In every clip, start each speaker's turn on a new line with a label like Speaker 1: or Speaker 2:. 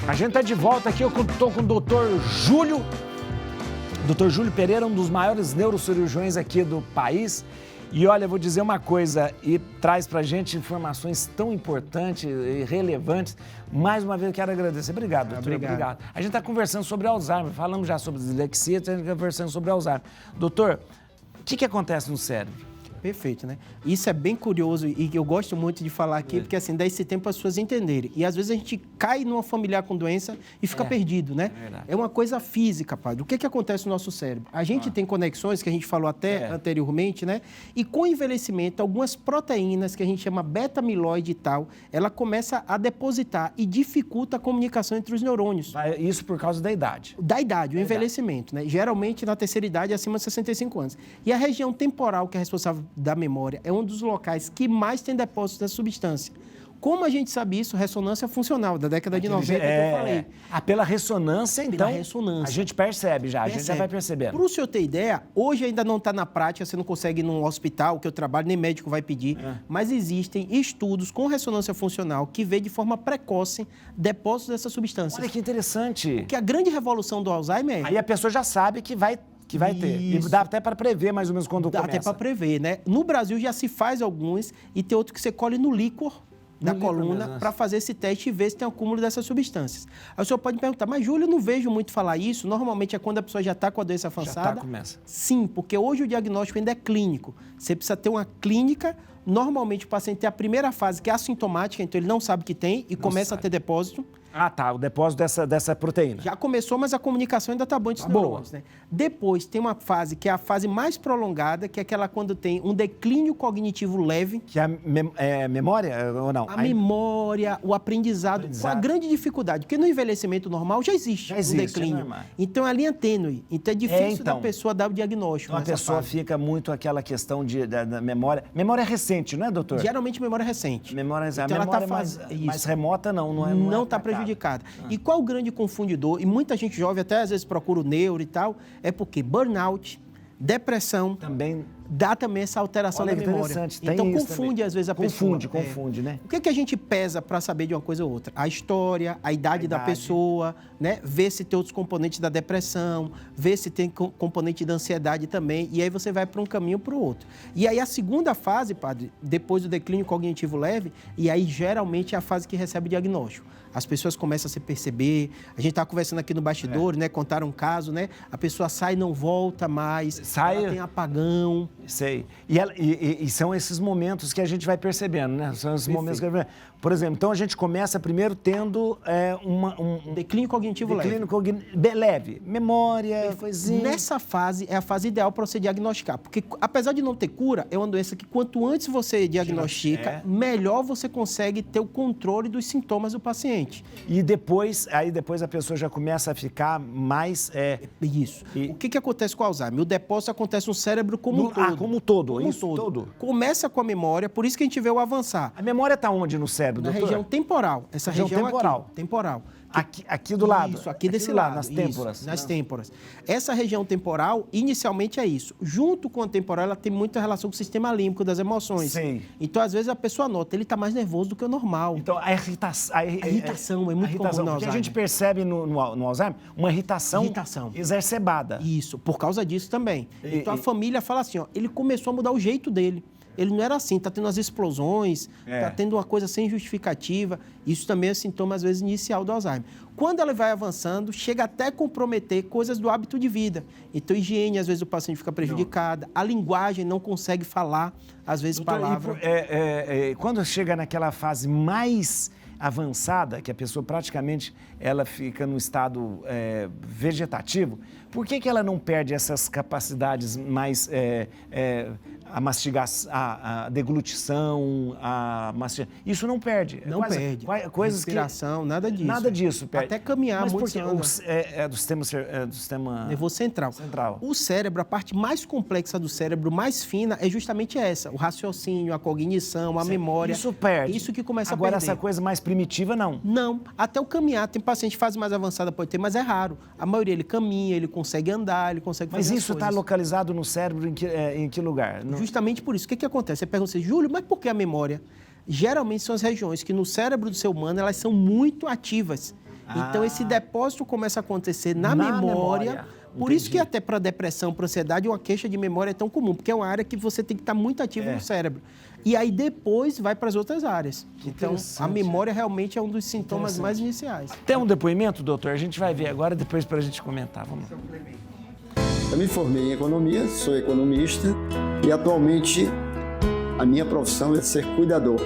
Speaker 1: A gente está de volta aqui, eu estou com o doutor Júlio. Doutor Júlio Pereira, um dos maiores neurocirurgiões aqui do país. E olha, eu vou dizer uma coisa, e traz pra gente informações tão importantes e relevantes. Mais uma vez eu quero agradecer. Obrigado, doutor. Obrigado. A gente está conversando sobre Alzheimer, falamos já sobre dislexia, estamos conversando sobre Alzheimer. Doutor, o que acontece no cérebro?
Speaker 2: Perfeito, né? Isso é bem curioso e eu gosto muito de falar aqui, porque assim, dá esse tempo para as pessoas entenderem. E às vezes a gente cai numa familiar com doença e fica perdido, né? É uma coisa física, padre. O que acontece no nosso cérebro? A gente tem conexões, que a gente falou até anteriormente, né? E com o envelhecimento, algumas proteínas, que a gente chama beta-amiloide e tal, ela começa a depositar e dificulta a comunicação entre os neurônios.
Speaker 1: Isso por causa da idade.
Speaker 2: Da idade, o envelhecimento, né? Geralmente na terceira idade, acima de 65 anos. E a região temporal, que é responsável da memória, é um dos locais que mais tem depósito dessa substância. Como a gente sabe isso? Ressonância funcional, da década de 90 que eu falei.
Speaker 1: Pela ressonância, então,
Speaker 2: ressonância.
Speaker 1: a gente percebe já, a gente já vai percebendo.
Speaker 2: Para o senhor ter ideia, hoje ainda não está na prática, você não consegue ir num hospital que eu trabalho, nem médico vai pedir, mas existem estudos com ressonância funcional que vê de forma precoce depósitos dessa substância.
Speaker 1: Olha que interessante.
Speaker 2: Porque a grande revolução do Alzheimer
Speaker 1: Aí a pessoa já sabe que vai ter. E dá até para prever mais ou menos quando começa.
Speaker 2: Dá até para prever, né? No Brasil já se faz alguns e tem outro que você colhe no líquor da coluna para fazer esse teste e ver se tem acúmulo dessas substâncias. Aí o senhor pode me perguntar, mas Júlio, eu não vejo muito falar isso. Normalmente é quando a pessoa já está com a doença avançada.
Speaker 1: Começa.
Speaker 2: Sim, porque hoje o diagnóstico ainda é clínico. Você precisa ter uma clínica. Normalmente o paciente tem a primeira fase, que é assintomática, então ele não sabe que tem e começa a ter depósito.
Speaker 1: Ah, tá, o depósito dessa proteína.
Speaker 2: Já começou, mas a comunicação ainda está boa entre os neurônios, né? Depois tem uma fase que é a fase mais prolongada, que é aquela quando tem um declínio cognitivo leve.
Speaker 1: Que é a memória ou não?
Speaker 2: A memória, o aprendizado, com a grande dificuldade, porque no envelhecimento normal já existe um declínio. Então é a linha tênue, então é difícil da pessoa dar o diagnóstico.
Speaker 1: Então a pessoa fica muito aquela questão da memória. Memória recente, não é, doutor?
Speaker 2: Geralmente memória recente.
Speaker 1: Memória,
Speaker 2: então
Speaker 1: a memória mais remota não
Speaker 2: está prejudicada. E qual o grande confundidor? E muita gente jovem até às vezes procura o neuro e tal, é porque burnout, depressão,
Speaker 1: também
Speaker 2: dá também essa alteração da memória. Então confunde às vezes a pessoa.
Speaker 1: Confunde, né?
Speaker 2: O que a gente pesa para saber de uma coisa ou outra? A história, a idade da pessoa, né? Ver se tem outros componentes da depressão, ver se tem componente da ansiedade também, e aí você vai para um caminho para o outro. E aí a segunda fase, padre, depois do declínio cognitivo leve, e aí geralmente é a fase que recebe o diagnóstico. As pessoas começam a se perceber, a gente está conversando aqui no bastidor, né? Contaram um caso, né? A pessoa sai e não volta mais, ela tem apagão.
Speaker 1: Sei. E são esses momentos que a gente vai percebendo, né? São esses momentos que a gente... Por exemplo, então a gente começa primeiro tendo um
Speaker 2: declínio cognitivo
Speaker 1: leve. Memória, coisinha.
Speaker 2: Nessa fase é a fase ideal para você diagnosticar, porque apesar de não ter cura, é uma doença que quanto antes você diagnostica, melhor você consegue ter o controle dos sintomas do paciente.
Speaker 1: E depois a pessoa já começa a ficar mais...
Speaker 2: Isso. O que acontece com o Alzheimer? O depósito acontece no cérebro como um todo.
Speaker 1: Como todo.
Speaker 2: Começa com a memória, por isso que a gente vê o avançar.
Speaker 1: A memória está onde no cérebro, doutor?
Speaker 2: Na região temporal. Essa região
Speaker 1: temporal.
Speaker 2: Temporal.
Speaker 1: Aqui do lado.
Speaker 2: Isso, aqui desse lado.
Speaker 1: Nas têmporas.
Speaker 2: Nas têmporas. Essa região temporal, inicialmente é isso. Junto com a temporal, ela tem muita relação com o sistema límbico das emoções.
Speaker 1: Sim.
Speaker 2: Então, às vezes, a pessoa nota, ele está mais nervoso do que o normal.
Speaker 1: Então, a irritação
Speaker 2: é muito comum no Alzheimer.
Speaker 1: Porque a gente percebe no Alzheimer uma irritação exacerbada.
Speaker 2: Isso, por causa disso também. Então, a família fala assim, ó, ele começou a mudar o jeito dele. Ele não era assim, está tendo as explosões, está tendo uma coisa sem justificativa. Isso também é sintoma, às vezes, inicial do Alzheimer. Quando ela vai avançando, chega até a comprometer coisas do hábito de vida. Então, higiene, às vezes, o paciente fica prejudicada. A linguagem não consegue falar, às vezes, palavras.
Speaker 1: Quando chega naquela fase mais avançada, que a pessoa praticamente ela fica no estado vegetativo, por que ela não perde essas capacidades mais... a mastigação, a deglutição, isso não perde.
Speaker 2: Não perde.
Speaker 1: Coisas
Speaker 2: respiração, nada disso.
Speaker 1: Nada disso perde.
Speaker 2: Até caminhar
Speaker 1: mas
Speaker 2: muito.
Speaker 1: É do sistema
Speaker 2: nervoso central. O cérebro, a parte mais complexa do cérebro, mais fina, é justamente essa. O raciocínio, a cognição, a memória.
Speaker 1: Isso perde.
Speaker 2: Isso que começa a perder.
Speaker 1: Agora, essa coisa mais primitiva, não.
Speaker 2: Não. Até o caminhar. Tem paciente fase mais avançada, pode ter, mas é raro. A maioria, ele caminha, ele consegue andar, ele consegue fazer
Speaker 1: Mas isso está localizado no cérebro em que lugar?
Speaker 2: Justamente por isso. O que acontece? Você pergunta assim, Júlio, mas por que a memória? Geralmente são as regiões que no cérebro do ser humano elas são muito ativas. Então, esse depósito começa a acontecer na memória. Por isso que até para depressão, para ansiedade, uma queixa de memória é tão comum, porque é uma área que você tem que estar muito ativo no cérebro. E aí depois vai para as outras áreas. Então, a memória realmente é um dos sintomas mais iniciais.
Speaker 1: Tem um depoimento, doutor? A gente vai ver agora, depois para a gente comentar. Vamos lá.
Speaker 3: Eu me formei em economia, sou economista e atualmente a minha profissão é ser cuidador.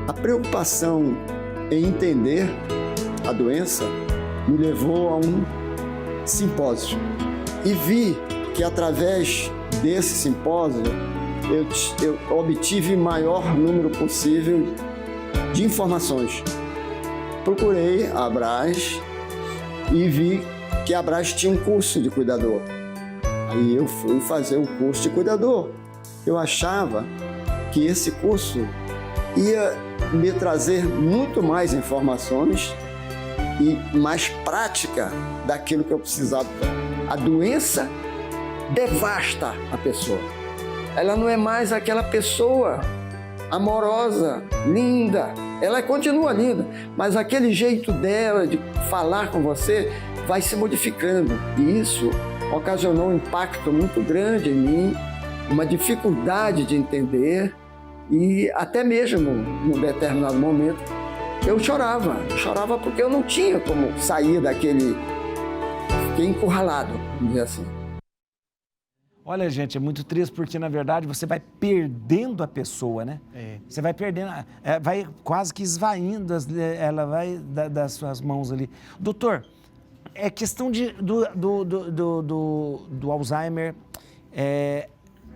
Speaker 3: A preocupação em entender a doença me levou a um simpósio e vi que através desse simpósio eu obtive o maior número possível de informações. Procurei a Abras e vi que a Abras tinha um curso de cuidador. Aí eu fui fazer um curso de cuidador. Eu achava que esse curso ia me trazer muito mais informações e mais prática daquilo que eu precisava. A doença devasta a pessoa. Ela não é mais aquela pessoa amorosa, linda. Ela continua linda, mas aquele jeito dela de falar com você vai se modificando. E isso ocasionou um impacto muito grande em mim, uma dificuldade de entender e até mesmo, num determinado momento, eu chorava porque eu não tinha como sair daquele... Fiquei encurralado, vamos dizer assim.
Speaker 1: Olha, gente, é muito triste porque, na verdade, você vai perdendo a pessoa, né? Você vai perdendo, vai quase que esvaindo, ela vai das suas mãos ali. Doutor, é questão do Alzheimer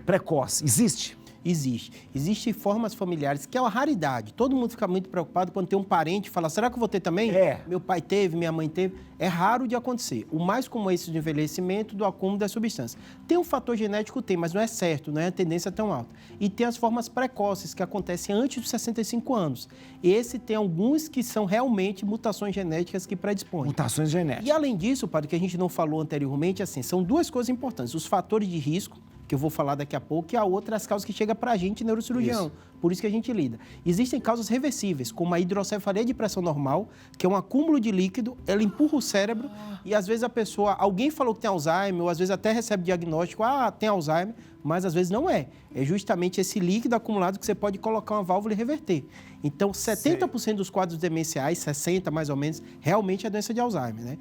Speaker 1: precoce, existe?
Speaker 2: Existe. Existem formas familiares, que é uma raridade. Todo mundo fica muito preocupado quando tem um parente e fala, será que eu vou ter também? Meu pai teve, minha mãe teve. É raro de acontecer. O mais comum é esse de envelhecimento, do acúmulo da substância. Tem um fator genético, tem, mas não é certo, não é a tendência tão alta. E tem as formas precoces, que acontecem antes dos 65 anos. Esse tem alguns que são realmente mutações genéticas que predispõem.
Speaker 1: Mutações genéticas.
Speaker 2: E além disso, padre, que a gente não falou anteriormente, assim, são duas coisas importantes. Os fatores de risco, que eu vou falar daqui a pouco, e a outra, as causas que chegam para a gente, neurocirurgião. Por isso que a gente lida. Existem causas reversíveis, como a hidrocefalia de pressão normal, que é um acúmulo de líquido, ela empurra o cérebro e às vezes a pessoa, alguém falou que tem Alzheimer, ou às vezes até recebe diagnóstico, tem Alzheimer, mas às vezes não é. É justamente esse líquido acumulado que você pode colocar uma válvula e reverter. Então, 70% dos quadros demenciais, 60% mais ou menos, realmente é doença de Alzheimer, né?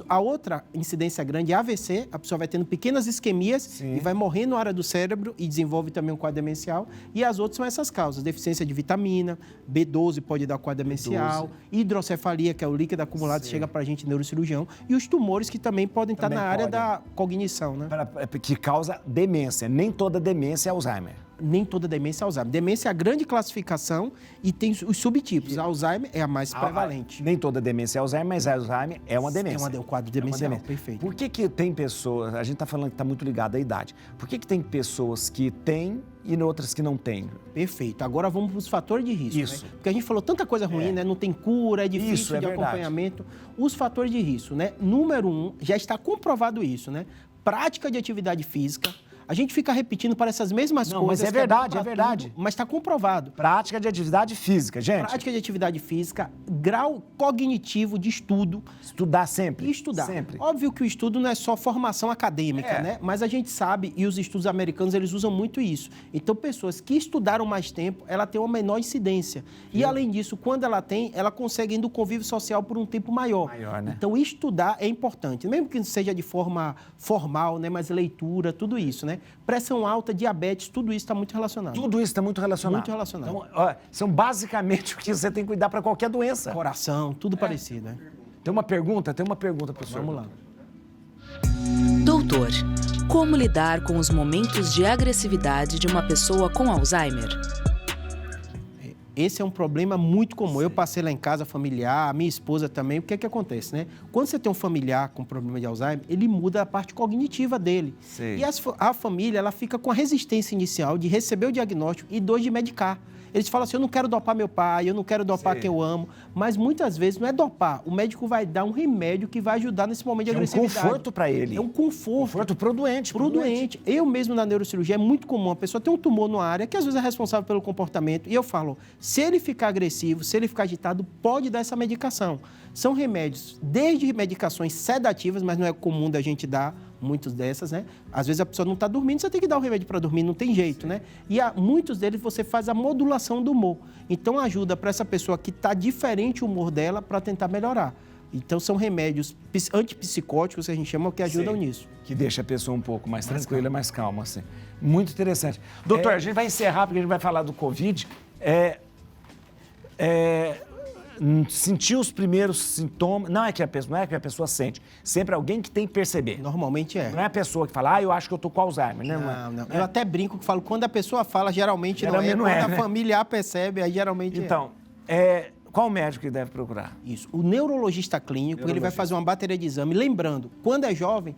Speaker 2: A outra incidência grande é AVC, a pessoa vai tendo pequenas isquemias e vai morrendo na área do cérebro e desenvolve também um quadro demencial. E as outras são essas causas, deficiência de vitamina, B12 pode dar quadro demencial, hidrocefalia, que é o líquido acumulado, chega para a gente neurocirurgião, e os tumores que também podem estar na área da cognição, né?
Speaker 1: Que causa demência. Nem toda demência é Alzheimer.
Speaker 2: Nem toda demência é Alzheimer. Demência é a grande classificação e tem os subtipos. A Alzheimer é a mais prevalente.
Speaker 1: Nem toda demência é Alzheimer, mas Alzheimer é uma demência.
Speaker 2: É um quadro demencial, perfeito.
Speaker 1: Por que tem pessoas, a gente está falando que está muito ligado à idade, por que tem pessoas que têm e outras que não têm?
Speaker 2: Perfeito. Agora vamos para os fatores de risco.
Speaker 1: Isso.
Speaker 2: Né? Porque a gente falou tanta coisa ruim, né? Não tem cura, é difícil de acompanhamento. Os fatores de risco, né? Número 1, já está comprovado isso, né? Prática de atividade física. A gente fica repetindo para essas mesmas coisas.
Speaker 1: Mas é verdade.
Speaker 2: Tudo, mas está comprovado.
Speaker 1: Prática de atividade física, gente.
Speaker 2: Prática de atividade física, grau cognitivo de estudo.
Speaker 1: Estudar sempre.
Speaker 2: Estudar.
Speaker 1: Sempre.
Speaker 2: Óbvio que o estudo não é só formação acadêmica, né? Mas a gente sabe, e os estudos americanos, eles usam muito isso. Então, pessoas que estudaram mais tempo, ela tem uma menor incidência. E, além disso, quando ela tem, ela consegue ir do convívio social por um tempo maior.
Speaker 1: Né?
Speaker 2: Então, estudar é importante. Mesmo que não seja de forma formal, né? Mas leitura, tudo isso, né? Pressão alta, diabetes, tudo isso está muito relacionado.
Speaker 1: Tudo isso está muito relacionado.
Speaker 2: Muito relacionado.
Speaker 1: Então, são basicamente o que você tem que cuidar para qualquer doença.
Speaker 2: Coração, tudo parecido, né?
Speaker 1: Tem uma pergunta, professor.
Speaker 2: Vamos lá.
Speaker 4: Doutor, como lidar com os momentos de agressividade de uma pessoa com Alzheimer?
Speaker 2: Esse é um problema muito comum. Sim. Eu passei lá em casa, familiar, a minha esposa também. O que é que acontece, né? Quando você tem um familiar com problema de Alzheimer, ele muda a parte cognitiva dele. Sim. E a família, ela fica com a resistência inicial de receber o diagnóstico e 2 de medicar. Eles falam assim, eu não quero dopar meu pai, eu não quero dopar quem eu amo. Mas muitas vezes não é dopar. O médico vai dar um remédio que vai ajudar nesse momento de agressividade.
Speaker 1: É um conforto para ele.
Speaker 2: É um conforto.
Speaker 1: Conforto pro doente.
Speaker 2: Pro doente. Eu mesmo na neurocirurgia, é muito comum. A pessoa tem um tumor numa área que às vezes é responsável pelo comportamento. E eu falo, se ele ficar agressivo, se ele ficar agitado, pode dar essa medicação. São remédios, desde medicações sedativas, mas não é comum da gente dar muitas dessas, né? Às vezes a pessoa não está dormindo, você tem que dar o remédio para dormir, não tem jeito, né? E muitos deles você faz a modulação do humor. Então ajuda para essa pessoa que está diferente o humor dela para tentar melhorar. Então são remédios antipsicóticos, que a gente chama, que ajudam nisso.
Speaker 1: Que deixa a pessoa um pouco mais tranquila, mais calma, assim. Muito interessante. Doutor, a gente vai encerrar, porque a gente vai falar do Covid. Sentir os primeiros sintomas, não é que a pessoa sente, sempre alguém que tem que perceber.
Speaker 2: Normalmente é.
Speaker 1: Não é a pessoa que fala, eu acho que eu tô com Alzheimer, né?
Speaker 2: Não. Eu até brinco que falo, quando a pessoa fala, geralmente não é.
Speaker 1: Quando
Speaker 2: a familiar percebe, aí geralmente
Speaker 1: então, qual médico que deve procurar?
Speaker 2: Isso. O neurologista clínico, ele vai fazer uma bateria de exame. Lembrando, quando é jovem,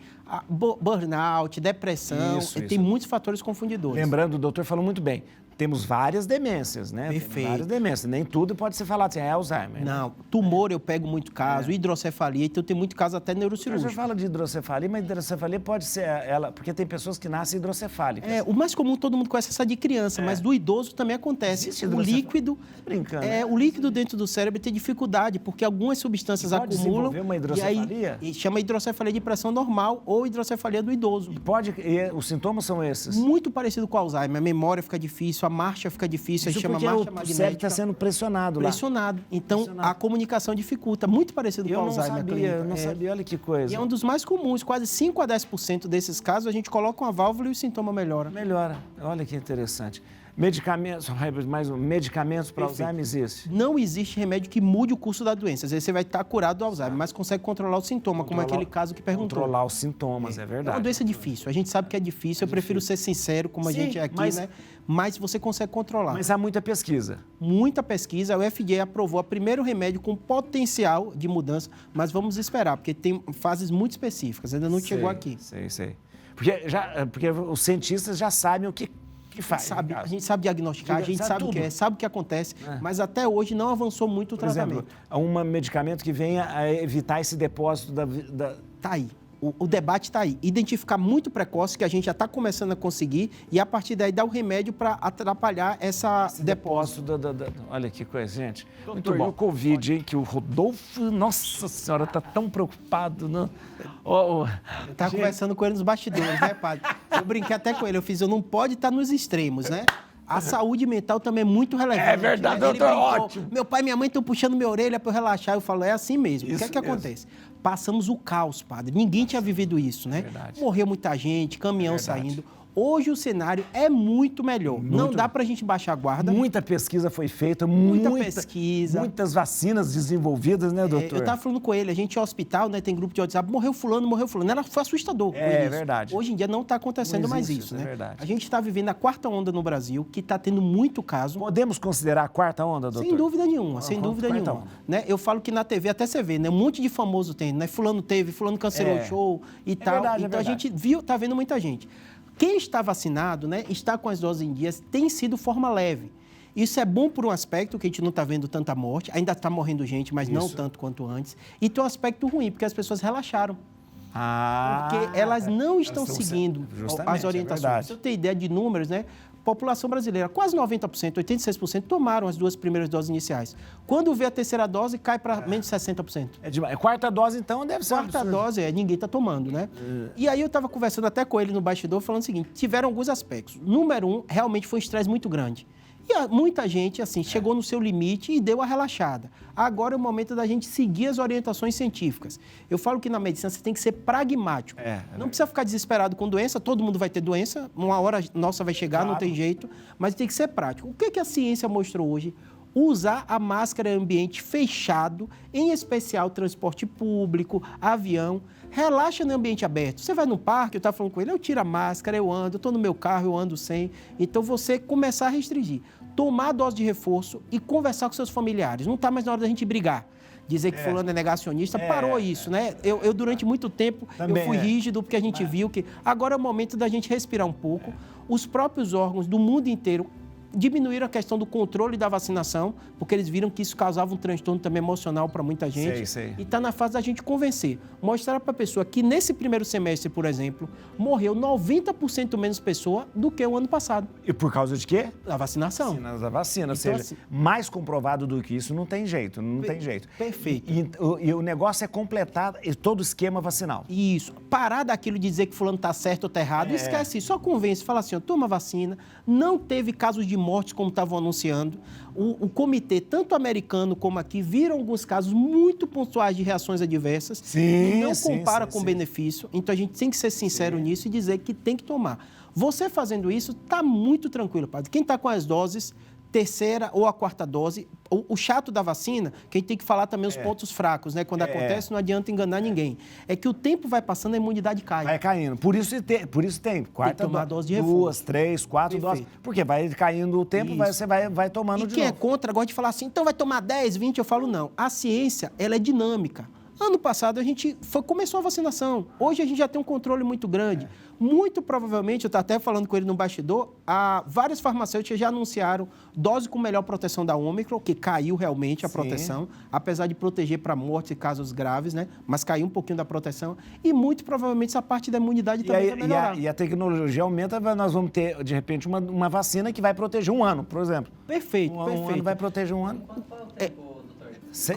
Speaker 2: burnout, depressão, tem muitos fatores confundidores.
Speaker 1: Lembrando, o doutor falou muito bem, temos várias demências, né?
Speaker 2: Perfeito.
Speaker 1: Temos várias demências. Nem tudo pode ser falado assim, é Alzheimer.
Speaker 2: Não, tumor eu pego muito caso, hidrocefalia, então tem muito caso até neurocirúrgico.
Speaker 1: Você fala de hidrocefalia, mas hidrocefalia pode ser ela, porque tem pessoas que nascem hidrocefálicas.
Speaker 2: O mais comum, todo mundo conhece essa de criança, mas do idoso também acontece.
Speaker 1: Existe
Speaker 2: O líquido,
Speaker 1: brincando.
Speaker 2: O líquido dentro do cérebro tem dificuldade, porque algumas substâncias
Speaker 1: pode
Speaker 2: acumulam.
Speaker 1: Desenvolver uma hidrocefalia?
Speaker 2: E aí chama hidrocefalia de pressão normal ou hidrocefalia do idoso.
Speaker 1: E os sintomas são esses?
Speaker 2: Muito parecido com o Alzheimer. A memória fica difícil, a marcha fica difícil, a gente chama marcha magnética.
Speaker 1: O cérebro está sendo pressionado lá.
Speaker 2: Então, a comunicação dificulta. Muito parecido com o Alzheimer.
Speaker 1: Eu não sabia, olha que coisa.
Speaker 2: E é um dos mais comuns. Quase 5 a 10% desses casos, a gente coloca uma válvula e o sintoma melhora.
Speaker 1: Melhora. Olha que interessante. Medicamentos para Alzheimer existem?
Speaker 2: Não existe remédio que mude o curso da doença. Às vezes você vai estar curado do Alzheimer, mas consegue controlar o sintoma, como aquele caso que perguntou.
Speaker 1: Controlar os sintomas, é verdade.
Speaker 2: É uma doença difícil. A gente sabe que é difícil. Eu prefiro ser sincero, como a gente é aqui, né? Mas você consegue controlar.
Speaker 1: Mas há muita pesquisa.
Speaker 2: Muita pesquisa. O FDA aprovou o primeiro remédio com potencial de mudança, mas vamos esperar, porque tem fases muito específicas. Ainda não chegou aqui.
Speaker 1: Sei. Porque os cientistas já sabem o que faz.
Speaker 2: A gente sabe diagnosticar, a gente sabe o que é, sabe o que acontece, mas até hoje não avançou muito o tratamento.
Speaker 1: Por exemplo, um medicamento que venha a evitar esse depósito da...
Speaker 2: Tá aí. O debate está aí. Identificar muito precoce, que a gente já está começando a conseguir, e a partir daí dar o remédio para atrapalhar esse depósito.
Speaker 1: Olha que coisa, gente. Muito bom. E o Covid, hein, que o Rodolfo, nossa senhora, está tão preocupado. Não?
Speaker 2: Eu estava conversando com ele nos bastidores, né, padre? Eu brinquei até com ele, eu não pode estar nos extremos, né? A saúde mental também é muito relevante.
Speaker 1: É verdade,
Speaker 2: né?
Speaker 1: doutor, ótimo.
Speaker 2: Meu pai e minha mãe estão puxando minha orelha para eu relaxar. Eu falo, é assim mesmo. O que é que acontece? Passamos o caos, padre. Ninguém tinha vivido isso, né?
Speaker 1: Verdade.
Speaker 2: Morreu muita gente, caminhão saindo. Hoje o cenário é muito melhor. Não dá para a gente baixar a guarda.
Speaker 1: Muita pesquisa foi feita,
Speaker 2: muita pesquisa.
Speaker 1: Muitas vacinas desenvolvidas, né, doutor?
Speaker 2: Eu estava falando com ele, a gente é hospital, né? Tem grupo de WhatsApp, morreu fulano. Foi assustador.
Speaker 1: É verdade.
Speaker 2: Hoje em dia não está acontecendo mais isso, né?
Speaker 1: É verdade.
Speaker 2: A gente está vivendo a 4ª onda no Brasil, que está tendo muito caso.
Speaker 1: Podemos considerar a 4ª onda, doutor?
Speaker 2: Sem dúvida nenhuma, sem dúvida nenhuma. Né? Eu falo que na TV até você vê, né? Um monte de famoso tem, né? Fulano teve, fulano cancelou o show e tal.
Speaker 1: Verdade,
Speaker 2: então a gente está vendo muita gente. Quem está vacinado, né, está com as doses em dias, tem sido forma leve. Isso é bom por um aspecto, que a gente não está vendo tanta morte, ainda está morrendo gente, mas não tanto quanto antes. E tem um aspecto ruim, porque as pessoas relaxaram. Porque elas não estão seguindo as orientações. Pra você ter ideia de números, né? População brasileira, quase 90%, 86% tomaram as 2 primeiras doses iniciais. Quando vê a 3ª dose, cai para menos de 60%.
Speaker 1: É demais. 4ª dose, então, deve ser...
Speaker 2: 4ª dose, ninguém está tomando, né? E aí eu estava conversando até com ele no bastidor, falando o seguinte, tiveram alguns aspectos. Número 1, realmente foi um estresse muito grande. E muita gente, assim, chegou no seu limite e deu a relaxada. Agora é o momento da gente seguir as orientações científicas. Eu falo que na medicina você tem que ser pragmático. Não precisa ficar desesperado com doença, todo mundo vai ter doença, uma hora nossa vai chegar, não tem jeito, mas tem que ser prático. O que a ciência mostrou hoje? Usar a máscara em ambiente fechado, em especial transporte público, avião. Relaxa no ambiente aberto. Você vai no parque, eu estava falando com ele, eu tiro a máscara, eu ando, eu estou no meu carro, eu ando sem. Então, você começar a restringir. Tomar a dose de reforço e conversar com seus familiares. Não está mais na hora da gente brigar. Dizer que fulano é negacionista, parou isso, né? Eu durante muito tempo, também eu fui rígido, porque a gente viu que agora é o momento da gente respirar um pouco. Os próprios órgãos do mundo inteiro diminuíram a questão do controle da vacinação, porque eles viram que isso causava um transtorno também emocional para muita gente.
Speaker 1: Sei.
Speaker 2: E está na fase da gente convencer. Mostrar para a pessoa que nesse primeiro semestre, por exemplo, morreu 90% menos pessoa do que o ano passado.
Speaker 1: E por causa de quê?
Speaker 2: Da vacinação.
Speaker 1: Da vacina. Ou seja,
Speaker 2: assim,
Speaker 1: mais comprovado do que isso não tem jeito.
Speaker 2: Perfeito.
Speaker 1: E o negócio é completar todo o esquema vacinal.
Speaker 2: Isso. Parar daquilo de dizer que fulano está certo ou está errado, esquece isso. Só convence, fala assim, ó, toma vacina, não teve casos de mortes como estavam anunciando. O comitê, tanto americano como aqui, viram alguns casos muito pontuais de reações adversas. E não compara com benefício. Então, a gente tem que ser sincero nisso e dizer que tem que tomar. Você fazendo isso, está muito tranquilo, padre. Quem está com as doses, terceira ou a quarta dose, o chato da vacina, que a gente tem que falar também os pontos fracos, né? Quando acontece, não adianta enganar ninguém. É que o tempo vai passando, a imunidade cai.
Speaker 1: Vai caindo. Por isso tem quarta
Speaker 2: dose de reforço.
Speaker 1: 2, 3, 4 doses. Porque vai caindo o tempo, você vai tomando de novo.
Speaker 2: E quem é contra gosta de falar assim, então vai tomar 10, 20, eu falo não. A ciência, ela é dinâmica. Ano passado, começou a vacinação. Hoje, a gente já tem um controle muito grande. Muito provavelmente, eu estou até falando com ele no bastidor, várias farmacêuticas já anunciaram dose com melhor proteção da Ômicron, que caiu realmente a proteção, apesar de proteger para mortes e casos graves, né? Mas caiu um pouquinho da proteção. E muito provavelmente essa parte da imunidade também vai melhorar.
Speaker 1: E a tecnologia aumenta, nós vamos ter, de repente, uma vacina que vai proteger um ano, por exemplo.
Speaker 2: Perfeito.
Speaker 1: Um ano vai proteger um ano.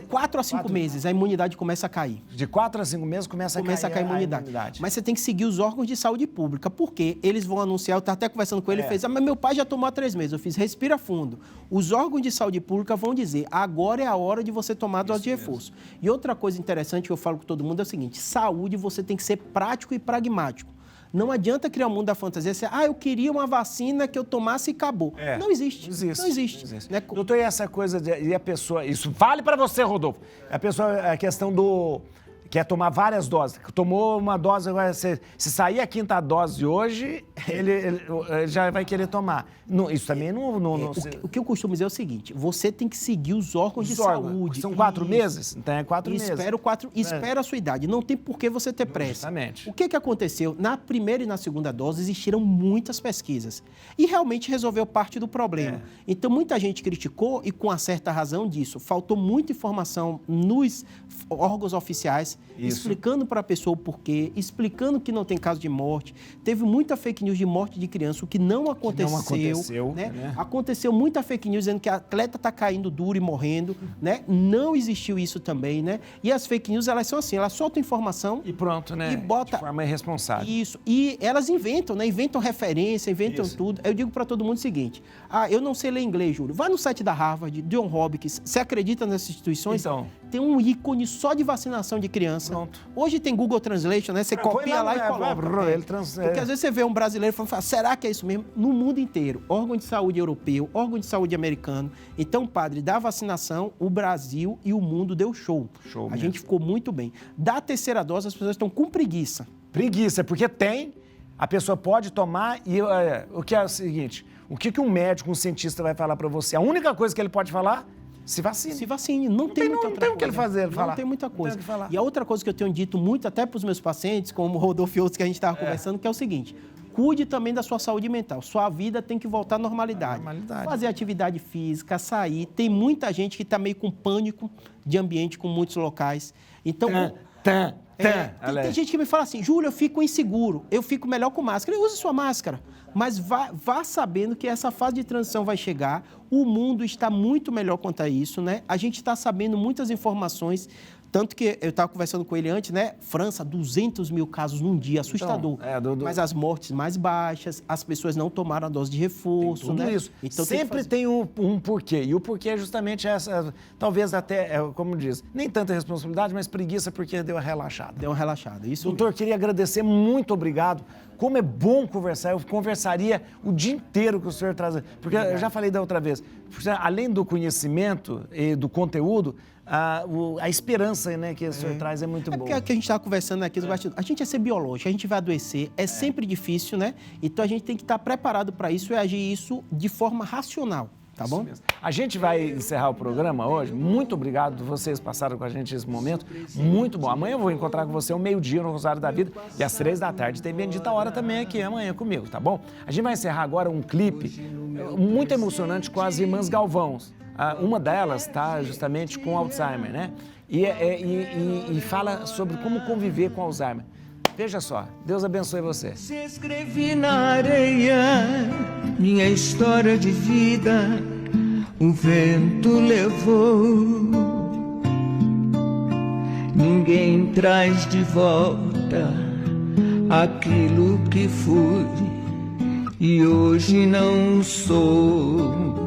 Speaker 2: 4 a 5 meses, a imunidade começa a cair.
Speaker 1: De 4 a 5 meses começa a cair a imunidade.
Speaker 2: Mas você tem que seguir os órgãos de saúde pública, porque eles vão anunciar, eu estava até conversando com ele, ele fez, mas meu pai já tomou há 3 meses. Eu fiz, respira fundo. Os órgãos de saúde pública vão dizer, agora é a hora de você tomar a dose de reforço. E outra coisa interessante que eu falo com todo mundo é o seguinte, saúde você tem que ser prático e pragmático. Não adianta criar um mundo da fantasia, assim, eu queria uma vacina que eu tomasse e acabou. Não existe. Não existe. Né?
Speaker 1: Doutor, e essa coisa, e a pessoa, isso vale para você, Rodolfo, a questão do, quer tomar várias doses, tomou uma dose, agora se sair a 5ª dose hoje, ele já vai querer tomar. Isso também não...
Speaker 2: O que eu costumo dizer é o seguinte, você tem que seguir os órgãos de saúde.
Speaker 1: São 4 meses? Então é 4 meses.
Speaker 2: Espera a sua idade, não tem por que você ter pressa.
Speaker 1: Justamente.
Speaker 2: O que aconteceu? Na primeira e na segunda dose existiram muitas pesquisas e realmente resolveu parte do problema. Então muita gente criticou e com uma certa razão disso. Faltou muita informação nos órgãos oficiais, explicando para a pessoa o porquê, explicando que não tem caso de morte. Teve muita fake news de morte de criança, o que não aconteceu. Né? Aconteceu muita fake news dizendo que a atleta está caindo duro e morrendo, né? Não existiu isso também, né? E as fake news, elas são assim, elas soltam informação
Speaker 1: e pronto, né?
Speaker 2: E bota
Speaker 1: de forma irresponsável.
Speaker 2: Isso. E elas inventam, né? Inventam referência, inventam tudo. Eu digo para todo mundo o seguinte, eu não sei ler inglês, Júlio. Vai no site da Harvard, John Hopkins, você acredita nessas instituições?
Speaker 1: Então.
Speaker 2: Tem um ícone só de vacinação de criança.
Speaker 1: Pronto.
Speaker 2: Hoje tem Google Translation, né? Você copia lá e coloca. Porque às vezes você vê um brasileiro falando, será que é isso mesmo? No mundo inteiro. Órgão de saúde europeu, órgão de saúde americano. Então, padre, da vacinação, o Brasil e o mundo deu show. A gente ficou muito bem. Da terceira dose, as pessoas estão com preguiça.
Speaker 1: Preguiça, porque a pessoa pode tomar e o que é o seguinte, o que um médico, um cientista vai falar para você? A única coisa que ele pode falar... Se vacine.
Speaker 2: Se vacine. Não tem muita outra coisa.
Speaker 1: O que ele fazer, falar.
Speaker 2: Não tem muita coisa.
Speaker 1: Não tem o que falar.
Speaker 2: E a outra coisa que eu tenho dito muito até para os meus pacientes, como o Rodolfo e outros que a gente estava conversando, que é o seguinte, cuide também da sua saúde mental. Sua vida tem que voltar à normalidade. Fazer atividade física, sair. Tem muita gente que está meio com pânico de ambiente com muitos locais. Então... Tem gente que me fala assim, Júlio, eu fico inseguro, eu fico melhor com máscara. Use sua máscara, mas vá sabendo que essa fase de transição vai chegar, o mundo está muito melhor quanto a isso, né? A gente está sabendo muitas informações, tanto que eu estava conversando com ele antes, né? França, 200 mil casos num dia, assustador.
Speaker 1: Então,
Speaker 2: mas as mortes mais baixas, as pessoas não tomaram a dose de reforço,
Speaker 1: tudo
Speaker 2: né?
Speaker 1: Isso.
Speaker 2: Então,
Speaker 1: sempre tem um porquê. E o porquê é justamente essa, talvez até, como diz, nem tanta responsabilidade, mas preguiça porque deu uma relaxada.
Speaker 2: Deu uma relaxada, isso
Speaker 1: Doutor, queria agradecer, muito obrigado. Como é bom conversar, eu conversaria o dia inteiro com o senhor traz. Porque eu já falei da outra vez, além do conhecimento e do conteúdo, a esperança, né, que o senhor traz é muito boa.
Speaker 2: Porque que a gente estava conversando aqui, a gente é ser biológico, a gente vai adoecer, é sempre difícil, né? Então a gente tem que estar preparado para isso e agir isso de forma racional. Tá bom?
Speaker 1: Mesmo. A gente vai encerrar o programa hoje. Muito obrigado, vocês passaram com a gente esse momento. Muito bom. Amanhã eu vou encontrar com você ao meio-dia no Rosário da Vida e às 3 da tarde. Tem Bendita Hora também aqui amanhã comigo, tá bom? A gente vai encerrar agora um clipe muito emocionante com as irmãs Galvão. Uma delas está justamente com Alzheimer, né? E fala sobre como conviver com Alzheimer. Veja só, Deus abençoe você.
Speaker 5: Escrevi na areia minha história de vida, o vento levou. Ninguém traz de volta aquilo que fui e hoje não sou.